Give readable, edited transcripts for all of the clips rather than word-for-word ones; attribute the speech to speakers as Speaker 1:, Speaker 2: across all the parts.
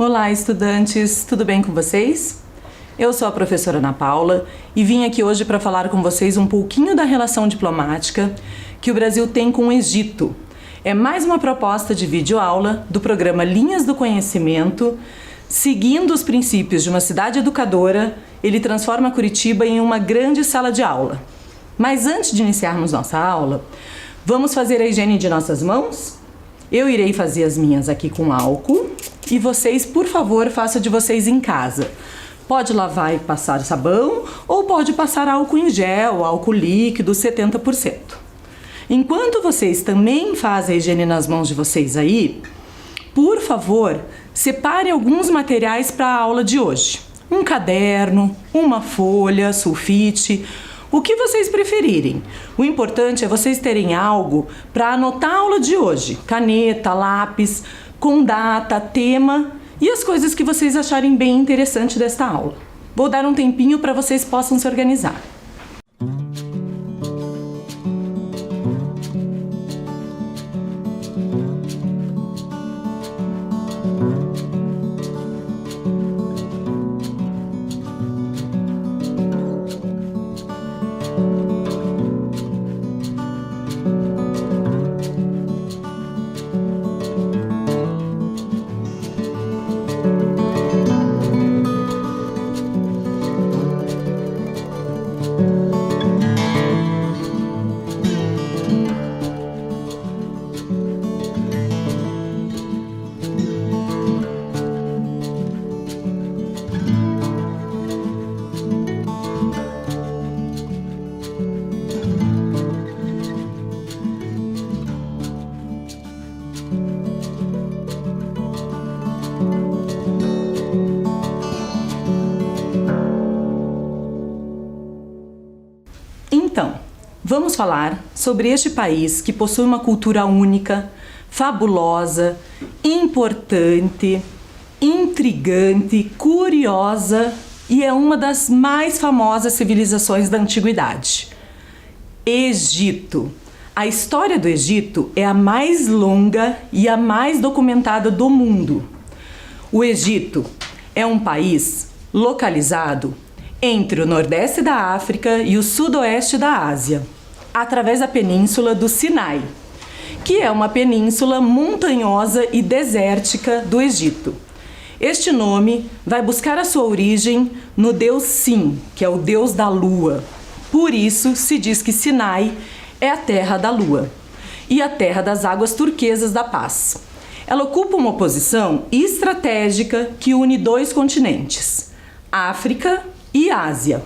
Speaker 1: Olá, estudantes! Tudo bem com vocês? Eu sou a professora Ana Paula e vim aqui hoje para falar com vocês um pouquinho da relação diplomática que o Brasil tem com o Egito. É mais uma proposta de videoaula do programa Linhas do Conhecimento. Seguindo os princípios de uma cidade educadora, ele transforma Curitiba em uma grande sala de aula. Mas antes de iniciarmos nossa aula, vamos fazer a higiene de nossas mãos? Eu irei fazer as minhas aqui com álcool e vocês, por favor, façam de vocês em casa. Pode lavar e passar sabão ou pode passar álcool em gel, álcool líquido, 70%. Enquanto vocês também fazem a higiene nas mãos de vocês aí, por favor, separe alguns materiais para a aula de hoje. Um caderno, uma folha, sulfite, o que vocês preferirem. O importante é vocês terem algo para anotar a aula de hoje. Caneta, lápis, com data, tema e as coisas que vocês acharem bem interessante desta aula. Vou dar um tempinho para vocês possam se organizar. Então, vamos falar sobre este país que possui uma cultura única, fabulosa, importante, intrigante, curiosa e é uma das mais famosas civilizações da antiguidade. Egito. A história do Egito é a mais longa e a mais documentada do mundo. O Egito é um país localizado entre o nordeste da África e o sudoeste da Ásia, através da península do Sinai, que é uma península montanhosa e desértica do Egito. Este nome vai buscar a sua origem no deus Sin, que é o deus da lua. Por isso se diz que Sinai é a terra da lua e a terra das águas turquesas da paz. Ela ocupa uma posição estratégica que une dois continentes, África e Ásia.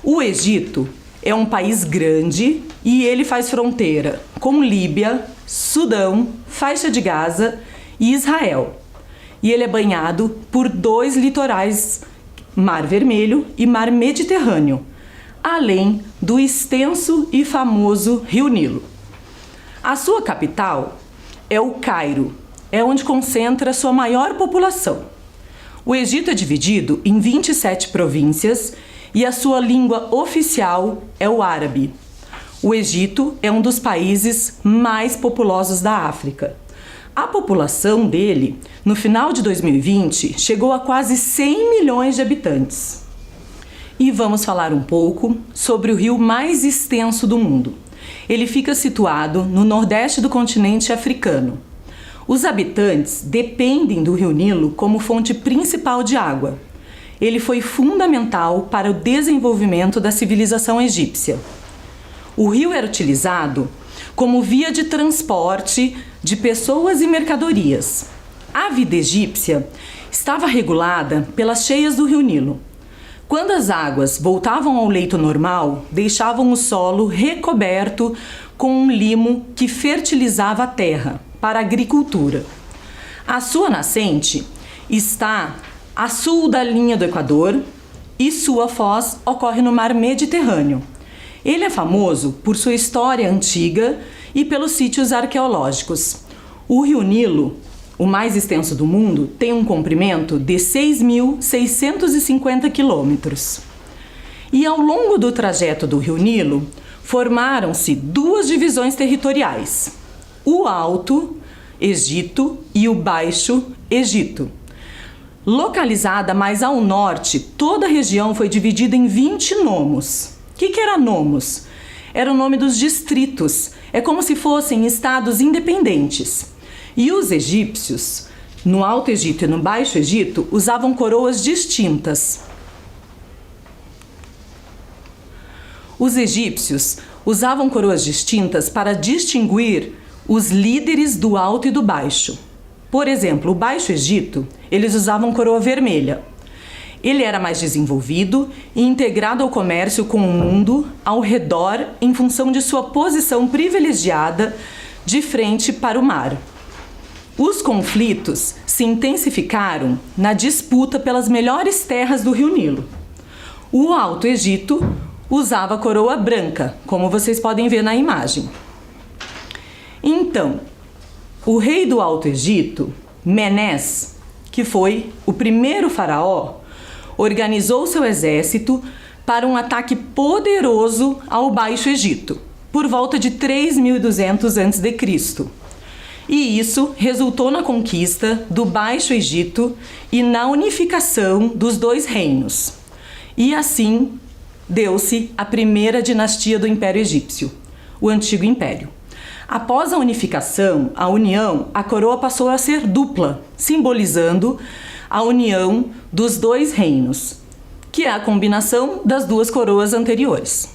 Speaker 1: O Egito é um país grande e ele faz fronteira com Líbia, Sudão, Faixa de Gaza e Israel. E ele é banhado por dois litorais, Mar Vermelho e Mar Mediterrâneo, além do extenso e famoso Rio Nilo. A sua capital é o Cairo, é onde concentra sua maior população. O Egito é dividido em 27 províncias e a sua língua oficial é o árabe. O Egito é um dos países mais populosos da África. A população dele, no final de 2020, chegou a quase 100 milhões de habitantes. E vamos falar um pouco sobre o rio mais extenso do mundo. Ele fica situado no nordeste do continente africano. Os habitantes dependem do Rio Nilo como fonte principal de água. Ele foi fundamental para o desenvolvimento da civilização egípcia. O rio era utilizado como via de transporte de pessoas e mercadorias. A vida egípcia estava regulada pelas cheias do Rio Nilo. Quando as águas voltavam ao leito normal, deixavam o solo recoberto com um limo que fertilizava a terra para a agricultura. A sua nascente está a sul da linha do Equador e sua foz ocorre no Mar Mediterrâneo. Ele é famoso por sua história antiga e pelos sítios arqueológicos. O Rio Nilo, o mais extenso do mundo, tem um comprimento de 6.650 quilômetros. E ao longo do trajeto do Rio Nilo, formaram-se duas divisões territoriais: o Alto Egito e o Baixo Egito. Localizada mais ao norte, toda a região foi dividida em 20 nomos. O que era nomos? Era o nome dos distritos. É como se fossem estados independentes. E os egípcios, no Alto Egito e no Baixo Egito, usavam coroas distintas. Os egípcios usavam coroas distintas para distinguir os líderes do Alto e do Baixo. Por exemplo, o Baixo Egito, eles usavam coroa vermelha. Ele era mais desenvolvido e integrado ao comércio com o mundo ao redor em função de sua posição privilegiada de frente para o mar. Os conflitos se intensificaram na disputa pelas melhores terras do Rio Nilo. O Alto Egito usava coroa branca, como vocês podem ver na imagem. Então, o rei do Alto Egito, Menés, que foi o primeiro faraó, organizou seu exército para um ataque poderoso ao Baixo Egito, por volta de 3.200 a.C. E isso resultou na conquista do Baixo Egito e na unificação dos dois reinos. E assim deu-se a primeira dinastia do Império Egípcio, o Antigo Império. Após a unificação, a união, a coroa passou a ser dupla, simbolizando a união dos dois reinos, que é a combinação das duas coroas anteriores.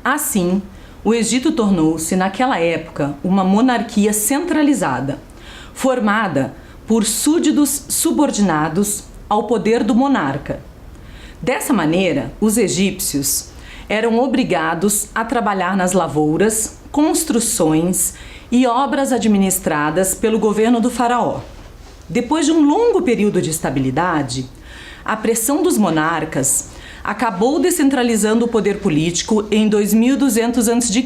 Speaker 1: Assim, o Egito tornou-se, naquela época, uma monarquia centralizada, formada por súditos subordinados ao poder do monarca. Dessa maneira, os egípcios eram obrigados a trabalhar nas lavouras, construções e obras administradas pelo governo do faraó. Depois de um longo período de estabilidade, a pressão dos monarcas acabou descentralizando o poder político em 2200 a.C.,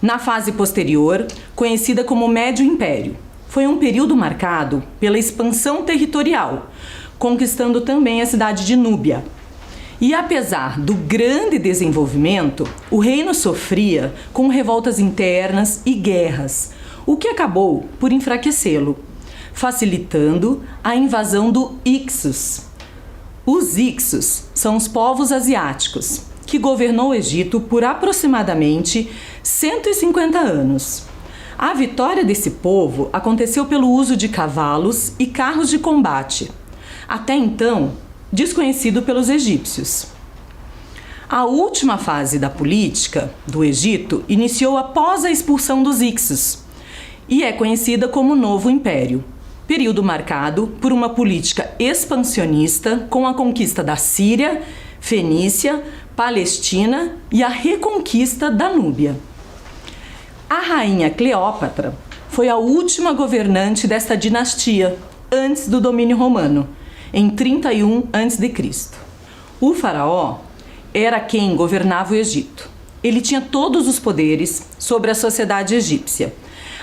Speaker 1: na fase posterior, conhecida como Médio Império. Foi um período marcado pela expansão territorial, conquistando também a cidade de Núbia. E apesar do grande desenvolvimento, o reino sofria com revoltas internas e guerras, o que acabou por enfraquecê-lo, facilitando a invasão do Ixos. Os Ixos são os povos asiáticos, que governou o Egito por aproximadamente 150 anos. A vitória desse povo aconteceu pelo uso de cavalos e carros de combate, até então desconhecido pelos egípcios. A última fase da política do Egito iniciou após a expulsão dos Ixos e é conhecida como Novo Império, período marcado por uma política expansionista com a conquista da Síria, Fenícia, Palestina e a reconquista da Núbia. A rainha Cleópatra foi a última governante desta dinastia antes do domínio romano, em 31 a.C. O faraó era quem governava o Egito. Ele tinha todos os poderes sobre a sociedade egípcia.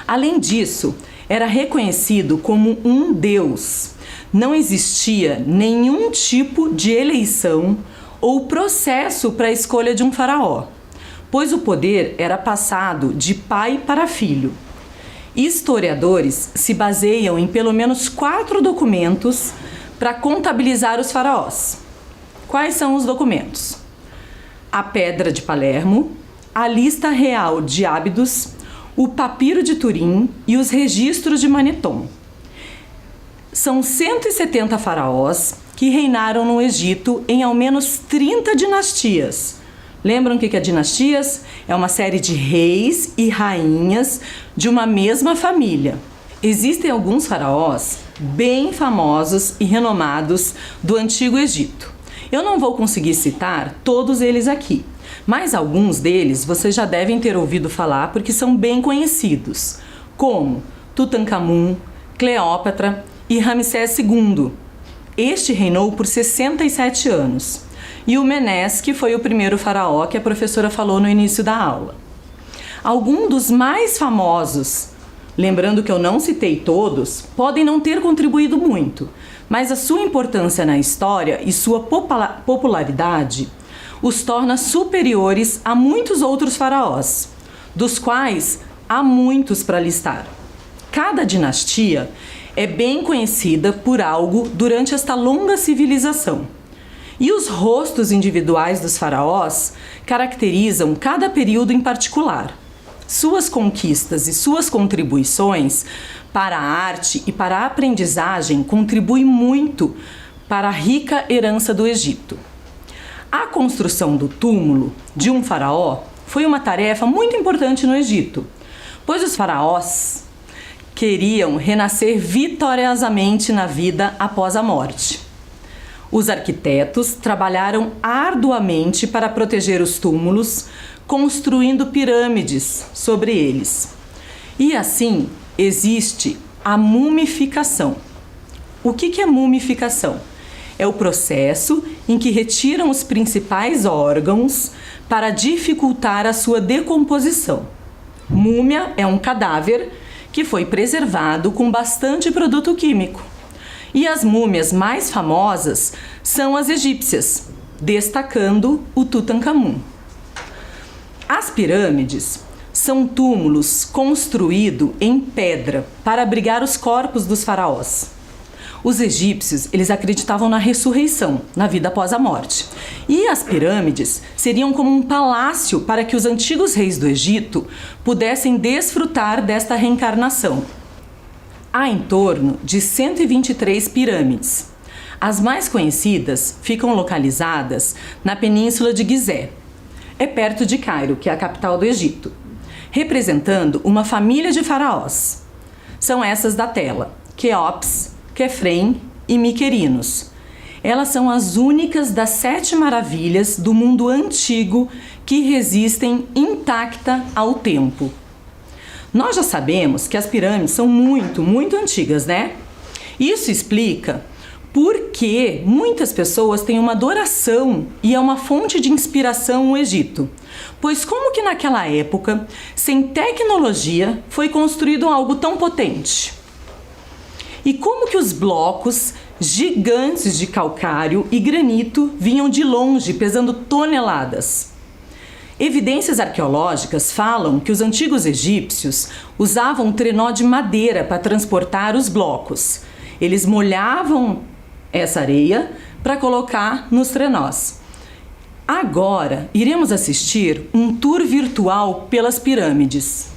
Speaker 1: Além disso, era reconhecido como um deus. Não existia nenhum tipo de eleição ou processo para a escolha de um faraó, pois o poder era passado de pai para filho. Historiadores se baseiam em pelo menos 4 documentos para contabilizar os faraós. Quais são os documentos? A Pedra de Palermo, a Lista Real de Ábidos, o Papiro de Turim e os Registros de Manetom. São 170 faraós que reinaram no Egito em ao menos 30 dinastias. Lembram o que é dinastias? É uma série de reis e rainhas de uma mesma família. Existem alguns faraós bem famosos e renomados do Antigo Egito. Eu não vou conseguir citar todos eles aqui, mas alguns deles vocês já devem ter ouvido falar porque são bem conhecidos, como Tutankhamun, Cleópatra e Ramsés II. Este reinou por 67 anos. E o Menés, que foi o primeiro faraó que a professora falou no início da aula. Alguns dos mais famosos, lembrando que eu não citei todos, podem não ter contribuído muito, mas a sua importância na história e sua popularidade os torna superiores a muitos outros faraós, dos quais há muitos para listar. Cada dinastia é bem conhecida por algo durante esta longa civilização. E os rostos individuais dos faraós caracterizam cada período em particular. Suas conquistas e suas contribuições para a arte e para a aprendizagem contribuem muito para a rica herança do Egito. A construção do túmulo de um faraó foi uma tarefa muito importante no Egito, pois os faraós queriam renascer vitoriosamente na vida após a morte. Os arquitetos trabalharam arduamente para proteger os túmulos, construindo pirâmides sobre eles. E assim existe a mumificação. O que é mumificação? É o processo em que retiram os principais órgãos para dificultar a sua decomposição. Múmia é um cadáver que foi preservado com bastante produto químico. E as múmias mais famosas são as egípcias, destacando o Tutankhamun. As pirâmides são túmulos construídos em pedra para abrigar os corpos dos faraós. Os egípcios, eles acreditavam na ressurreição, na vida após a morte. E as pirâmides seriam como um palácio para que os antigos reis do Egito pudessem desfrutar desta reencarnação. Há em torno de 123 pirâmides. As mais conhecidas ficam localizadas na península de Gizé. É perto de Cairo, que é a capital do Egito, representando uma família de faraós. São essas da tela: Quéops, Quefrem e Miquerinos. Elas são as únicas das 7 maravilhas do mundo antigo que resistem intacta ao tempo. Nós já sabemos que as pirâmides são muito antigas, né? Isso explica por que muitas pessoas têm uma adoração e é uma fonte de inspiração no Egito. Pois como que naquela época, sem tecnologia, foi construído algo tão potente? E como que os blocos gigantes de calcário e granito vinham de longe, pesando toneladas? Evidências arqueológicas falam que os antigos egípcios usavam um trenó de madeira para transportar os blocos. Eles molhavam essa areia para colocar nos trenós. Agora, iremos assistir um tour virtual pelas pirâmides.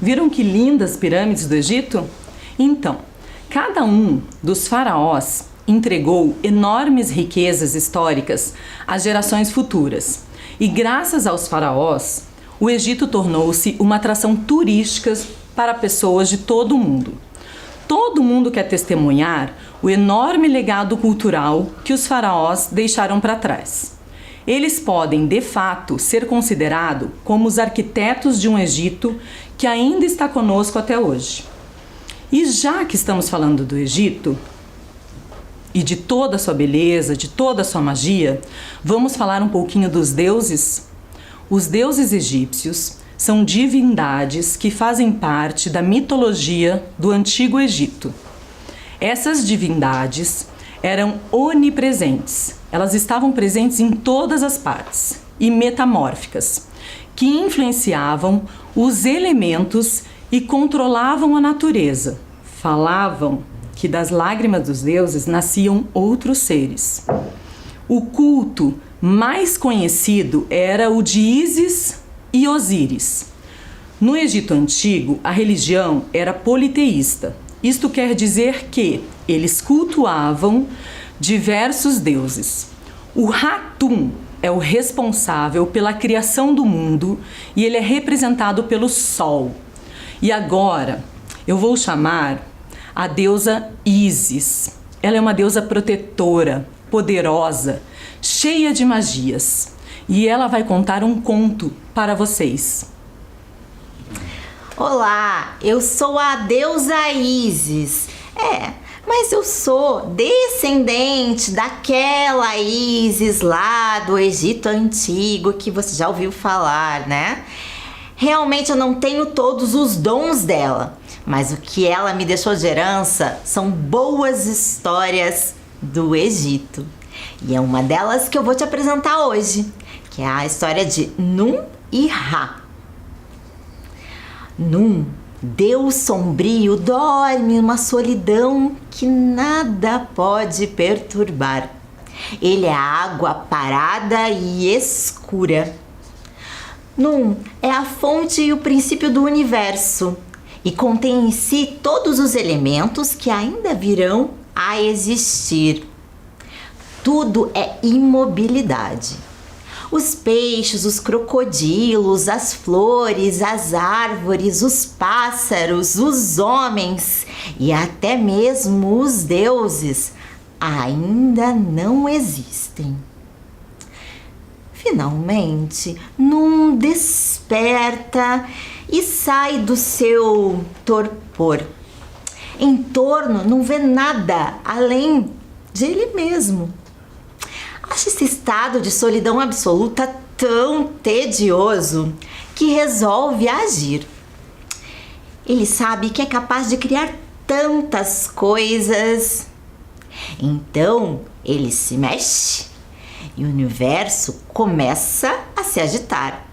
Speaker 1: Viram que lindas pirâmides do Egito? Então, cada um dos faraós entregou enormes riquezas históricas às gerações futuras. E graças aos faraós, o Egito tornou-se uma atração turística para pessoas de todo o mundo. Todo mundo quer testemunhar o enorme legado cultural que os faraós deixaram para trás. Eles podem, de fato, ser considerados como os arquitetos de um Egito que ainda está conosco até hoje. E já que estamos falando do Egito e de toda a sua beleza, de toda a sua magia, vamos falar um pouquinho dos deuses? Os deuses egípcios são divindades que fazem parte da mitologia do Antigo Egito. Essas divindades eram onipresentes. Elas estavam presentes em todas as partes e metamórficas, que influenciavam os elementos e controlavam a natureza. Falavam que das lágrimas dos deuses nasciam outros seres. O culto mais conhecido era o de Ísis e Osíris. No Egito Antigo, a religião era politeísta. Isto quer dizer que eles cultuavam diversos deuses. O Hathum é o responsável pela criação do mundo e ele é representado pelo Sol. E agora eu vou chamar a deusa Ísis. Ela é uma deusa protetora, poderosa, cheia de magias. E ela vai contar um conto para vocês.
Speaker 2: Olá, eu sou a deusa Ísis. Mas eu sou descendente daquela Ísis lá do Egito Antigo que você já ouviu falar, né? Realmente eu não tenho todos os dons dela, mas o que ela me deixou de herança são boas histórias do Egito. E é uma delas que eu vou te apresentar hoje, que é a história de Num e Ra. Num, Deus sombrio, dorme numa solidão que nada pode perturbar. Ele é água parada e escura. Num é a fonte e o princípio do universo e contém em si todos os elementos que ainda virão a existir. Tudo é imobilidade. Os peixes, os crocodilos, as flores, as árvores, os pássaros, os homens e até mesmo os deuses ainda não existem. Finalmente, Num desperta e sai do seu torpor. Em torno não vê nada além de ele mesmo. Acha esse estado de solidão absoluta tão tedioso que resolve agir. Ele sabe que é capaz de criar tantas coisas. Então, ele se mexe e o universo começa a se agitar.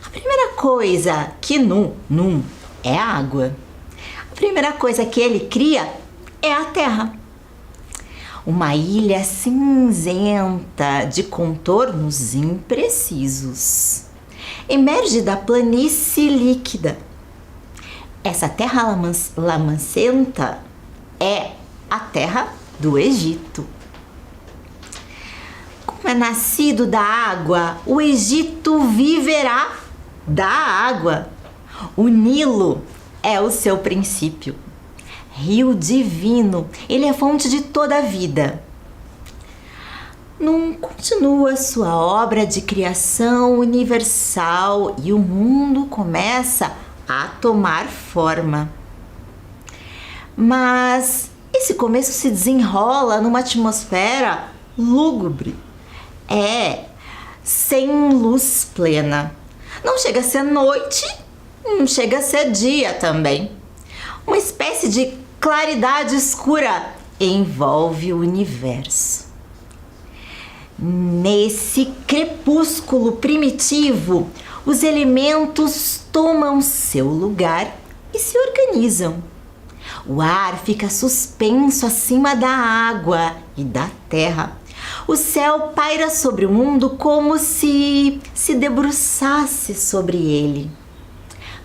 Speaker 2: A primeira coisa que Num é a água. A primeira coisa que ele cria é a terra. Uma ilha cinzenta de contornos imprecisos. Emerge da planície líquida. Essa terra lamacenta é a terra do Egito. Como é nascido da água, o Egito viverá da água. O Nilo é o seu princípio. Rio divino, ele é fonte de toda a vida. Num continua sua obra de criação universal e o mundo começa a tomar forma. Mas esse começo se desenrola numa atmosfera lúgubre. Sem luz plena. Não chega a ser noite, não chega a ser dia também. Uma espécie de claridade escura envolve o universo. Nesse crepúsculo primitivo, os elementos tomam seu lugar e se organizam. O ar fica suspenso acima da água e da terra. O céu paira sobre o mundo como se debruçasse sobre ele.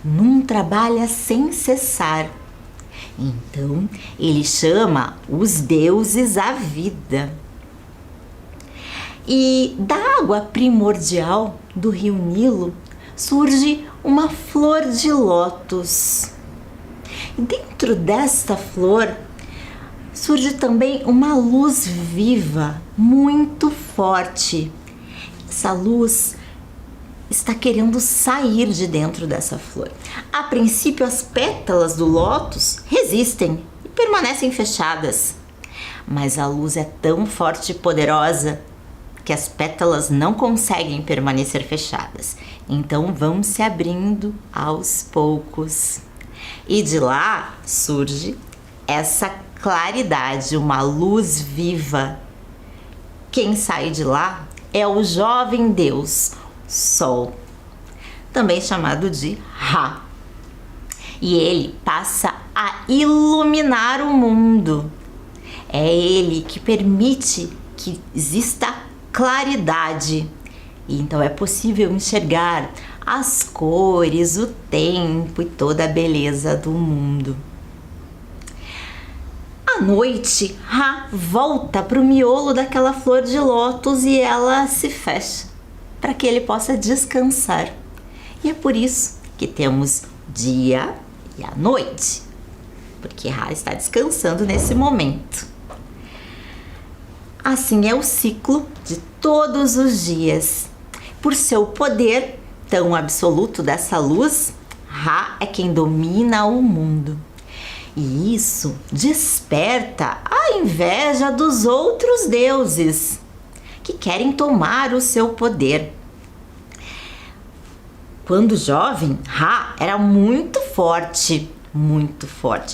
Speaker 2: não trabalha sem cessar. Então, ele chama os deuses à vida. E da água primordial do rio Nilo surge uma flor de lótus. E dentro desta flor surge também uma luz viva, muito forte. Essa luz está querendo sair de dentro dessa flor. A princípio, as pétalas do lótus resistem e permanecem fechadas. Mas a luz é tão forte e poderosa que as pétalas não conseguem permanecer fechadas. Então vão se abrindo aos poucos. E de lá surge essa claridade, uma luz viva. Quem sai de lá é o jovem Deus, Sol, também chamado de Ra. E ele passa a iluminar o mundo. É ele que permite que exista claridade. E então é possível enxergar as cores, o tempo e toda a beleza do mundo. À noite, Ra volta para o miolo daquela flor de lótus e ela se fecha para que ele possa descansar. E é por isso que temos dia e a noite, porque Ra está descansando nesse momento. Assim é o ciclo de todos os dias. Por seu poder tão absoluto dessa luz, Ra é quem domina o mundo. E isso desperta a inveja dos outros deuses, que querem tomar o seu poder. Quando jovem, Ra era muito forte.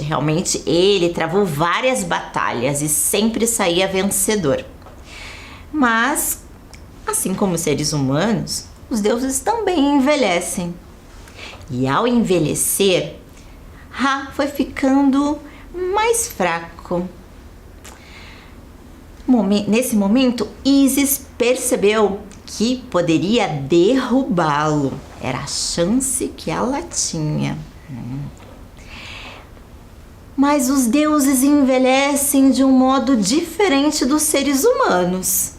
Speaker 2: Realmente ele travou várias batalhas e sempre saía vencedor. Mas, assim como os seres humanos, os deuses também envelhecem. E ao envelhecer, Ra foi ficando mais fraco. Nesse momento, Ísis percebeu que poderia derrubá-lo. Era a chance que ela tinha. Mas os deuses envelhecem de um modo diferente dos seres humanos.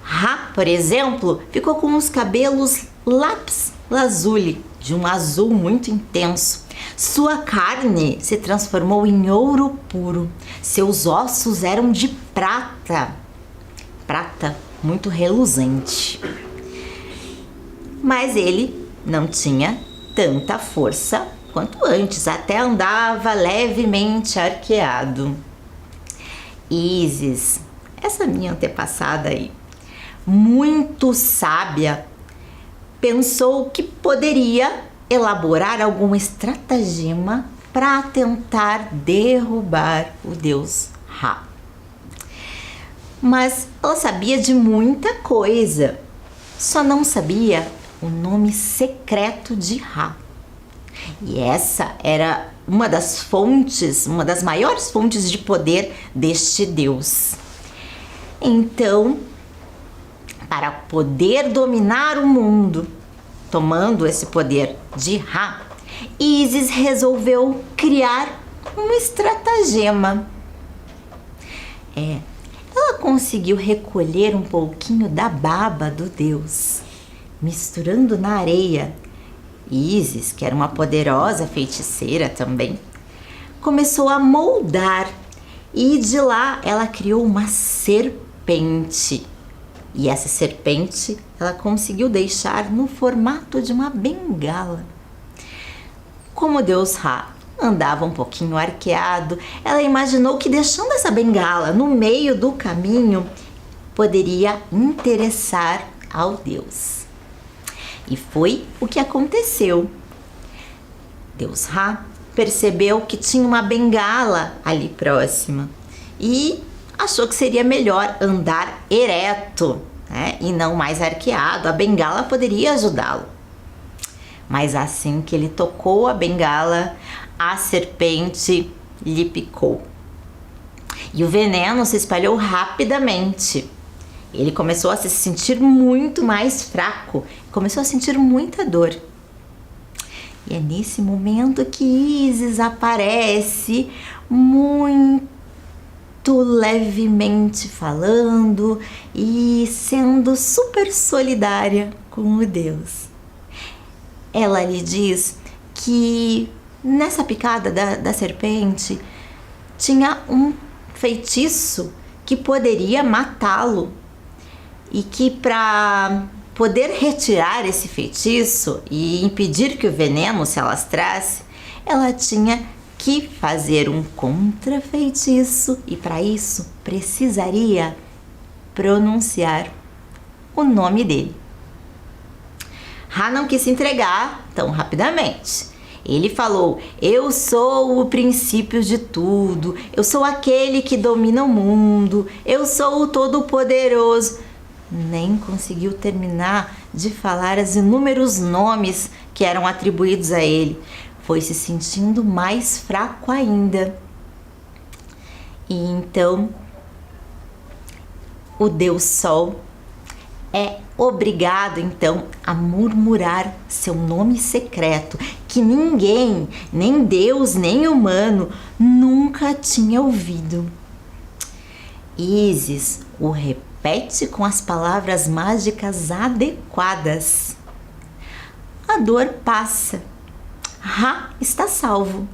Speaker 2: Ra, por exemplo, ficou com os cabelos lápis lazuli, de um azul muito intenso. Sua carne se transformou em ouro puro. Seus ossos eram de prata muito reluzente. Mas ele não tinha tanta força quanto antes, até andava levemente arqueado. Ísis, essa minha antepassada aí, muito sábia, pensou que poderia elaborar algum estratagema para tentar derrubar o deus Ra. Mas ela sabia de muita coisa, só não sabia o nome secreto de Ra. E essa era uma das maiores fontes de poder deste deus. Então, para poder dominar o mundo, tomando esse poder de Ra, Ísis resolveu criar um estratagema. Ela conseguiu recolher um pouquinho da baba do deus, misturando na areia. Ísis, que era uma poderosa feiticeira também, começou a moldar e de lá ela criou uma serpente. E essa serpente ela conseguiu deixar no formato de uma bengala. Como o deus Ra andava um pouquinho arqueado, ela imaginou que deixando essa bengala no meio do caminho poderia interessar ao deus. E foi o que aconteceu. Deus Ra percebeu que tinha uma bengala ali próxima e achou que seria melhor andar ereto, né, e não mais arqueado. A bengala poderia ajudá-lo. Mas assim que ele tocou a bengala, a serpente lhe picou. E o veneno se espalhou rapidamente. Ele começou a se sentir muito mais fraco, começou a sentir muita dor. E é nesse momento que Ísis aparece, muito levemente falando e sendo super solidária com o deus. Ela lhe diz que nessa picada da serpente tinha um feitiço que poderia matá-lo e que para poder retirar esse feitiço e impedir que o veneno se alastrasse, ela tinha que fazer um contrafeitiço e para isso precisaria pronunciar o nome dele. Ra não quis se entregar tão rapidamente. Ele falou: eu sou o princípio de tudo, eu sou aquele que domina o mundo, eu sou o Todo-Poderoso. Nem conseguiu terminar de falar os inúmeros nomes que eram atribuídos a ele. Foi se sentindo mais fraco ainda. E então, o Deus Sol é obrigado então a murmurar seu nome secreto, que ninguém, nem Deus, nem humano, nunca tinha ouvido. Ísis o repete com as palavras mágicas adequadas. A dor passa. Ra está salvo.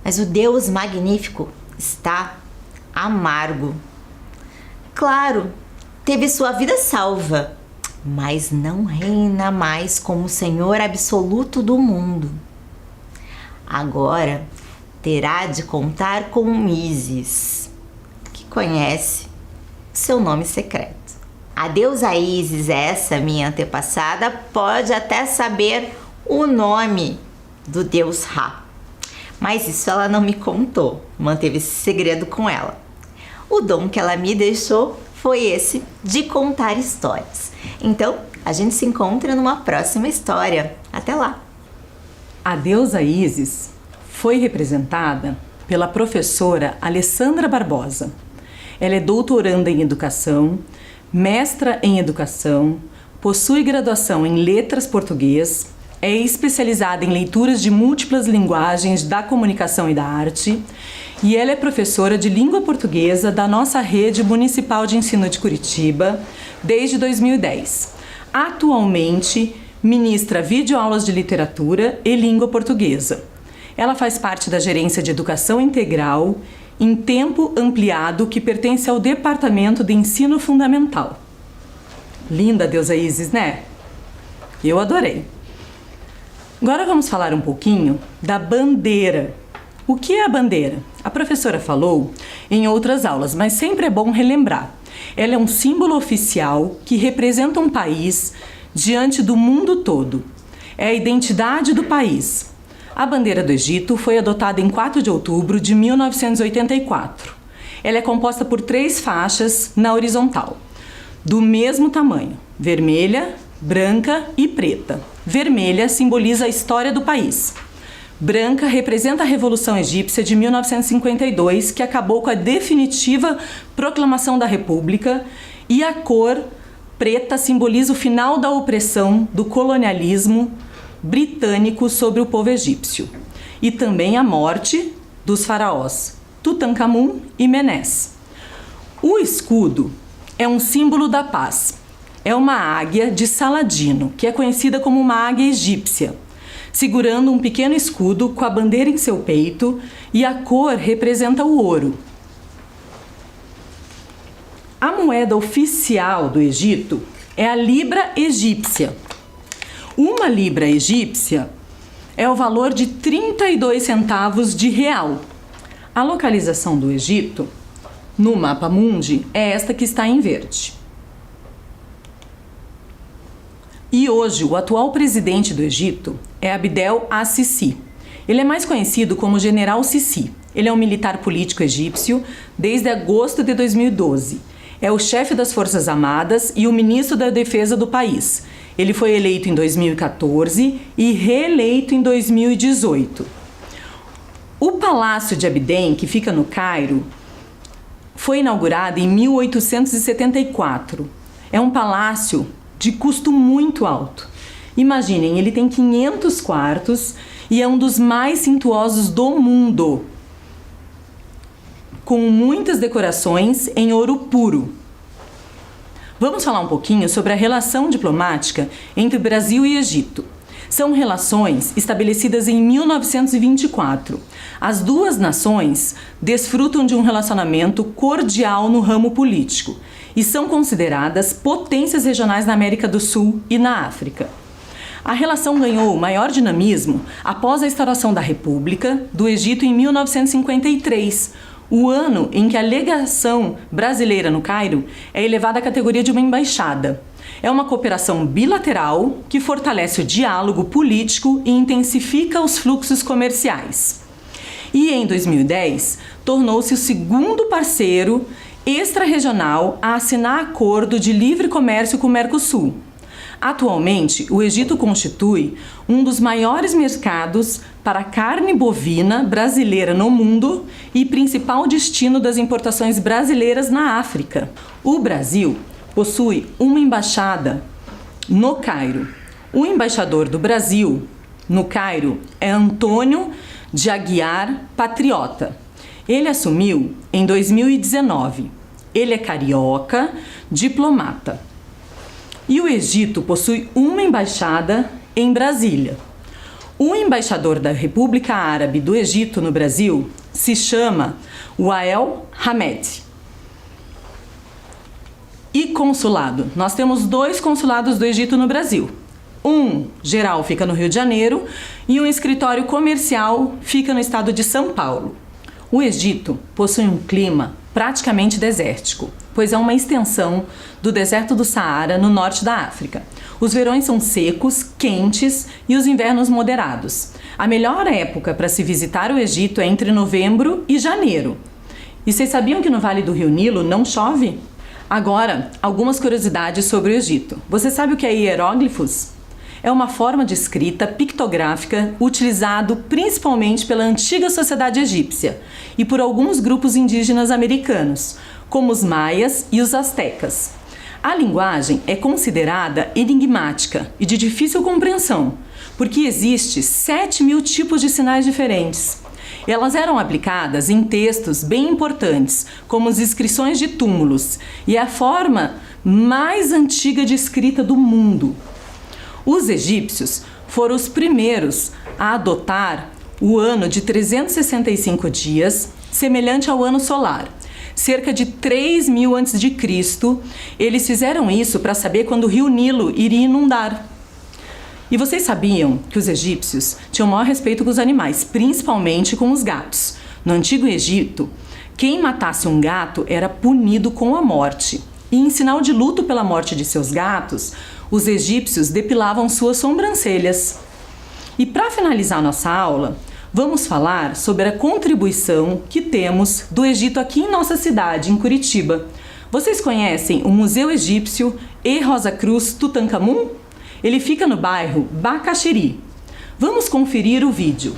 Speaker 2: Mas o Deus magnífico está amargo. Claro, teve sua vida salva, mas não reina mais como Senhor absoluto do mundo. Agora terá de contar com Ísis, que conhece seu nome secreto. A deusa Ísis, essa minha antepassada, pode até saber o nome do deus Ra, mas isso ela não me contou, manteve esse segredo com ela. O dom que ela me deixou foi esse de contar histórias. Então, a gente se encontra numa próxima história. Até lá!
Speaker 1: A deusa Ísis foi representada pela professora Alessandra Barbosa. Ela é doutoranda em educação, mestra em educação, possui graduação em letras português, é especializada em leituras de múltiplas linguagens da comunicação e da arte, e ela é professora de língua portuguesa da nossa rede municipal de ensino de Curitiba desde 2010. Atualmente, ministra videoaulas de literatura e língua portuguesa. Ela faz parte da Gerência de Educação Integral em tempo ampliado que pertence ao Departamento de Ensino Fundamental. Linda a deusa Ísis, né? Eu adorei. Agora vamos falar um pouquinho da bandeira. O que é a bandeira? A professora falou em outras aulas, mas sempre é bom relembrar. Ela é um símbolo oficial que representa um país diante do mundo todo. É a identidade do país. A bandeira do Egito foi adotada em 4 de outubro de 1984. Ela é composta por 3 faixas na horizontal, do mesmo tamanho: vermelha, branca e preta. Vermelha simboliza a história do país. Branca representa a Revolução Egípcia de 1952, que acabou com a definitiva proclamação da República, e a cor preta simboliza o final da opressão do colonialismo britânico sobre o povo egípcio, e também a morte dos faraós Tutankhamun e Menés. O escudo é um símbolo da paz. É uma águia de Saladino, que é conhecida como uma águia egípcia, segurando um pequeno escudo com a bandeira em seu peito, e a cor representa o ouro. A moeda oficial do Egito é a libra egípcia. Uma libra egípcia é o valor de 32 centavos de real. A localização do Egito no mapa mundi é esta que está em verde. E hoje o atual presidente do Egito é Abdel Al-Sisi. Ele é mais conhecido como General Sisi. Ele é um militar político egípcio desde agosto de 2012. É o chefe das Forças Armadas e o ministro da Defesa do país. Ele foi eleito em 2014 e reeleito em 2018. O Palácio de Abdem, que fica no Cairo, foi inaugurado em 1874. É um palácio de custo muito alto. Imaginem, ele tem 500 quartos e é um dos mais suntuosos do mundo, com muitas decorações em ouro puro. Vamos falar um pouquinho sobre a relação diplomática entre Brasil e Egito. São relações estabelecidas em 1924. As duas nações desfrutam de um relacionamento cordial no ramo político e são consideradas potências regionais na América do Sul e na África. A relação ganhou maior dinamismo após a instauração da República do Egito em 1953, o ano em que a legação brasileira no Cairo é elevada à categoria de uma embaixada. É uma cooperação bilateral que fortalece o diálogo político e intensifica os fluxos comerciais. E em 2010, tornou-se o segundo parceiro extra-regional a assinar acordo de livre comércio com o Mercosul. Atualmente, o Egito constitui um dos maiores mercados para carne bovina brasileira no mundo e principal destino das importações brasileiras na África. O Brasil possui uma embaixada no Cairo. O embaixador do Brasil no Cairo é Antônio de Aguiar Patriota. Ele assumiu em 2019. Ele é carioca, diplomata. E o Egito possui uma embaixada em Brasília. O embaixador da República Árabe do Egito no Brasil se chama Wael Hamed. E consulado? Nós temos 2 consulados do Egito no Brasil. Um geral fica no Rio de Janeiro e um escritório comercial fica no estado de São Paulo. O Egito possui um clima praticamente desértico, pois é uma extensão do deserto do Saara no norte da África. Os verões são secos, quentes e os invernos moderados. A melhor época para se visitar o Egito é entre novembro e janeiro. E vocês sabiam que no Vale do Rio Nilo não chove? Agora, algumas curiosidades sobre o Egito. Você sabe o que é hieróglifos? É uma forma de escrita pictográfica utilizado principalmente pela antiga sociedade egípcia e por alguns grupos indígenas americanos, como os maias e os astecas. A linguagem é considerada enigmática e de difícil compreensão, porque existe 7.000 tipos de sinais diferentes. Elas eram aplicadas em textos bem importantes, como as inscrições de túmulos, e é a forma mais antiga de escrita do mundo. Os egípcios foram os primeiros a adotar o ano de 365 dias, semelhante ao ano solar. Cerca de 3.000 a.C., eles fizeram isso para saber quando o rio Nilo iria inundar. E vocês sabiam que os egípcios tinham maior respeito com os animais, principalmente com os gatos. No Antigo Egito, quem matasse um gato era punido com a morte. E em sinal de luto pela morte de seus gatos, os egípcios depilavam suas sobrancelhas. E para finalizar nossa aula, vamos falar sobre a contribuição que temos do Egito aqui em nossa cidade, em Curitiba. Vocês conhecem o Museu Egípcio e Rosa Cruz Tutankhamun? Ele fica no bairro Bacaxiri. Vamos conferir o vídeo.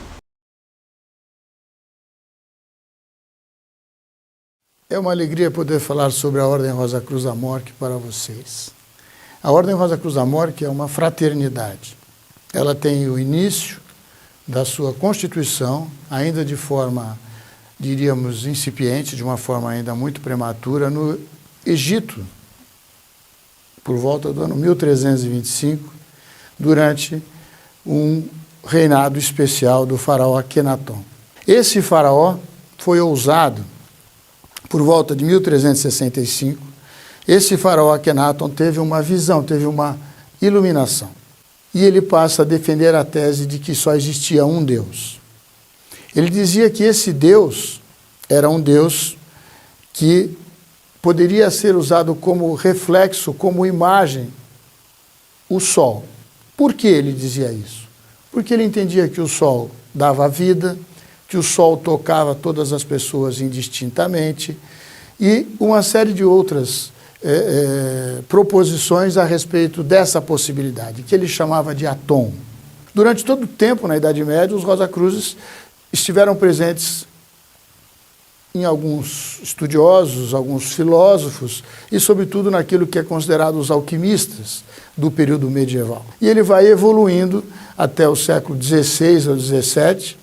Speaker 3: É uma alegria poder falar sobre a Ordem Rosa Cruz Amorque para vocês. A Ordem Rosa Cruz Amorque é uma fraternidade. Ela tem o início da sua constituição, ainda de forma, diríamos, incipiente, de uma forma ainda muito prematura, no Egito, por volta do ano 1325, durante um reinado especial do faraó Akenaton. Esse faraó foi ousado por volta de 1365. Esse faraó Akenaton teve uma visão, teve uma iluminação. E ele passa a defender a tese de que só existia um Deus. Ele dizia que esse Deus era um Deus que poderia ser usado como reflexo, como imagem, o Sol. Por que ele dizia isso? Porque ele entendia que o Sol dava vida, que o Sol tocava todas as pessoas indistintamente e uma série de outras proposições a respeito dessa possibilidade, que ele chamava de Atom. Durante todo o tempo, na Idade Média, os Rosa Cruzes estiveram presentes em alguns estudiosos, alguns filósofos e, sobretudo, naquilo que é considerado os alquimistas do período medieval. E ele vai evoluindo até o século XVI ou XVII,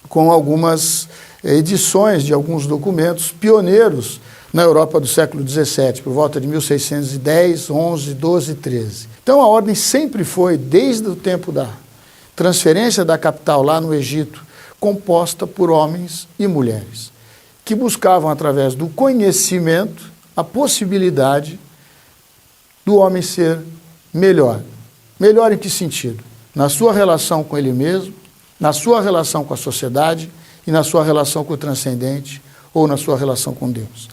Speaker 3: com algumas edições de alguns documentos pioneiros na Europa do século XVII, por volta de 1610, 11, 12 e 13. Então a ordem sempre foi, desde o tempo da transferência da capital lá no Egito, composta por homens e mulheres, que buscavam, através do conhecimento, a possibilidade do homem ser melhor. Melhor em que sentido? Na sua relação com ele mesmo, na sua relação com a sociedade e na sua relação com o transcendente ou na sua relação com Deus.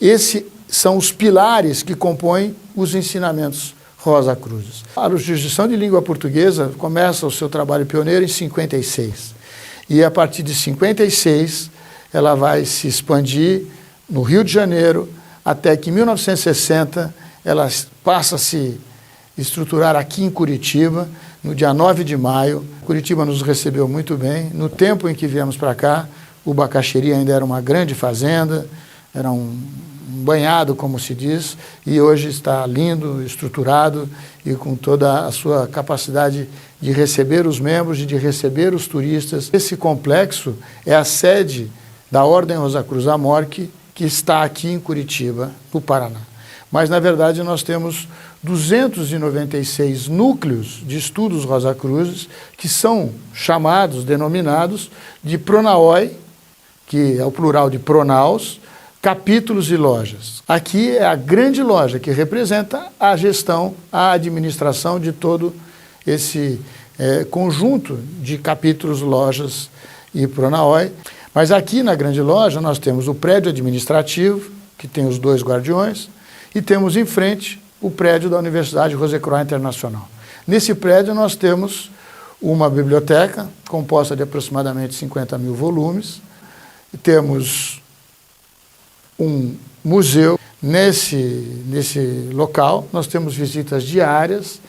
Speaker 3: Esses são os pilares que compõem os ensinamentos Rosa Cruzes. A jurisdição de língua portuguesa começa o seu trabalho pioneiro em 56. E a partir de 56, ela vai se expandir no Rio de Janeiro, até que em 1960 ela passa a se estruturar aqui em Curitiba, no dia 9 de maio. Curitiba nos recebeu muito bem. No tempo em que viemos para cá, o Bacaxeri ainda era uma grande fazenda, era um banhado, como se diz, e hoje está lindo, estruturado e com toda a sua capacidade de receber os membros e de receber os turistas. Esse complexo é a sede da Ordem Rosa Cruz Amorque, que está aqui em Curitiba, no Paraná. Mas, na verdade, nós temos 296 núcleos de estudos Rosa Cruzes, que são chamados, denominados, de Pronaoi, que é o plural de Pronaos, capítulos e lojas. Aqui é a grande loja que representa a gestão, a administração de todo esse conjunto de capítulos, lojas e Pronaoi. Mas aqui na grande loja nós temos o prédio administrativo, que tem os 2 guardiões, e temos em frente o prédio da Universidade Rose-Croix Internacional. Nesse prédio nós temos uma biblioteca composta de aproximadamente 50 mil volumes, temos um museu. Nesse local nós temos visitas diárias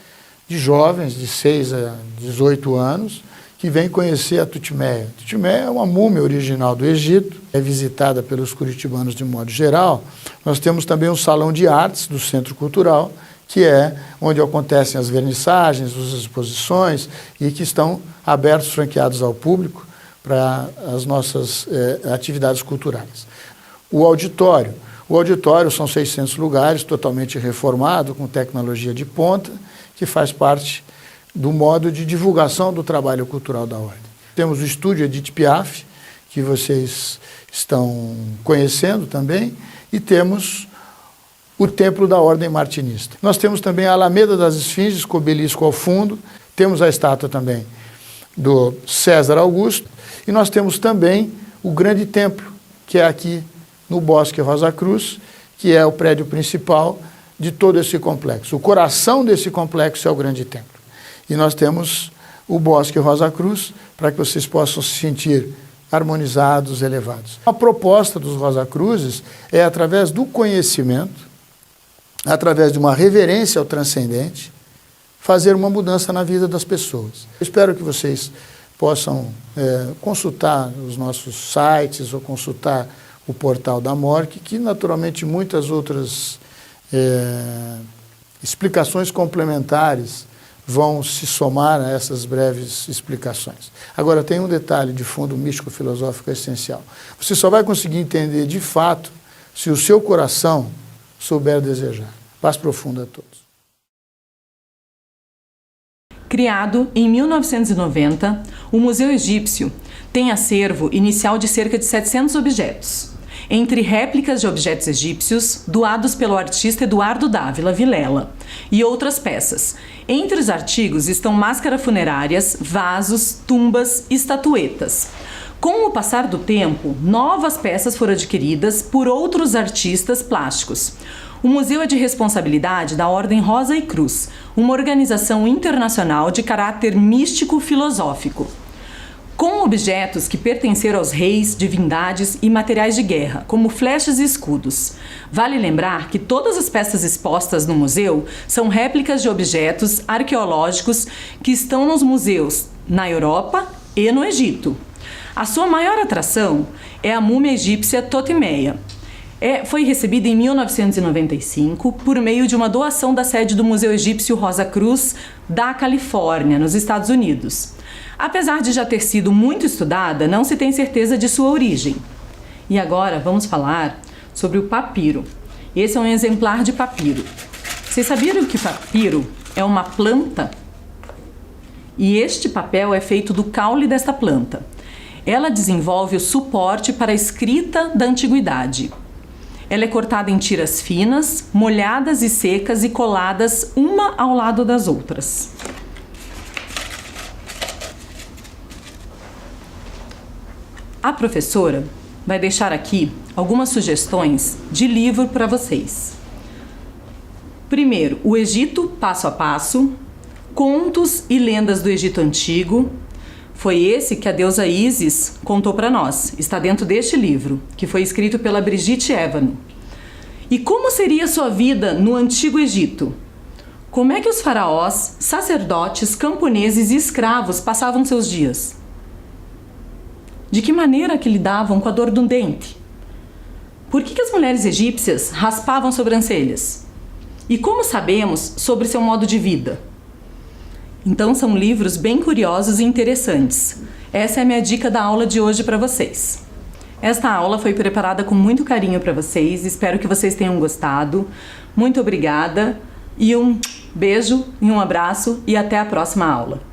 Speaker 3: de jovens de 6 a 18 anos que vêm conhecer a Tutmeia. Tutmeia é uma múmia original do Egito, é visitada pelos curitibanos de modo geral. Nós temos também um salão de artes do Centro Cultural, que é onde acontecem as vernissagens, as exposições e que estão abertos, franqueados ao público para as nossas atividades culturais. O auditório são 600 lugares, totalmente reformado, com tecnologia de ponta, que faz parte do modo de divulgação do trabalho cultural da Ordem. Temos o estúdio Edith Piaf, que vocês estão conhecendo também, e temos o Templo da Ordem Martinista. Nós temos também a Alameda das Esfinges, com o obelisco ao fundo, temos a estátua também do César Augusto, e nós temos também o grande templo, que é aqui no Bosque Rosa Cruz, que é o prédio principal de todo esse complexo. O coração desse complexo é o grande templo. E nós temos o Bosque Rosa Cruz, para que vocês possam se sentir harmonizados, elevados. A proposta dos Rosa Cruzes é, através do conhecimento, através de uma reverência ao transcendente, fazer uma mudança na vida das pessoas. Eu espero que vocês possam consultar os nossos sites ou consultar o portal da Amorque, que naturalmente muitas outras explicações complementares vão se somar a essas breves explicações. Agora, tem um detalhe de fundo místico-filosófico essencial. Você só vai conseguir entender de fato se o seu coração souber desejar. Paz profunda a todos.
Speaker 1: Criado em 1990, o Museu Egípcio tem acervo inicial de cerca de 700 objetos, entre réplicas de objetos egípcios doados pelo artista Eduardo Dávila Vilela e outras peças. Entre os artigos estão máscaras funerárias, vasos, tumbas e estatuetas. Com o passar do tempo, novas peças foram adquiridas por outros artistas plásticos. O museu é de responsabilidade da Ordem Rosa e Cruz, uma organização internacional de caráter místico-filosófico, com objetos que pertenceram aos reis, divindades e materiais de guerra, como flechas e escudos. Vale lembrar que todas as peças expostas no museu são réplicas de objetos arqueológicos que estão nos museus na Europa e no Egito. A sua maior atração é a múmia egípcia Totemeia. Foi recebida em 1995 por meio de uma doação da sede do Museu Egípcio Rosa Cruz da Califórnia, nos Estados Unidos. Apesar de já ter sido muito estudada, não se tem certeza de sua origem. E agora vamos falar sobre o papiro. Esse é um exemplar de papiro. Vocês sabiam que o papiro é uma planta? E este papel é feito do caule desta planta. Ela desenvolve o suporte para a escrita da antiguidade. Ela é cortada em tiras finas, molhadas e secas e coladas uma ao lado das outras. A professora vai deixar aqui algumas sugestões de livro para vocês. Primeiro, O Egito Passo a Passo, Contos e Lendas do Egito Antigo. Foi esse que a deusa Ísis contou para nós. Está dentro deste livro, que foi escrito pela Brigitte Evano. E como seria sua vida no Antigo Egito? Como é que os faraós, sacerdotes, camponeses e escravos passavam seus dias? De que maneira que lidavam com a dor do dente? Por que as mulheres egípcias raspavam sobrancelhas? E como sabemos sobre seu modo de vida? Então são livros bem curiosos e interessantes. Essa é a minha dica da aula de hoje para vocês. Esta aula foi preparada com muito carinho para vocês, espero que vocês tenham gostado. Muito obrigada e um beijo e um abraço e até a próxima aula.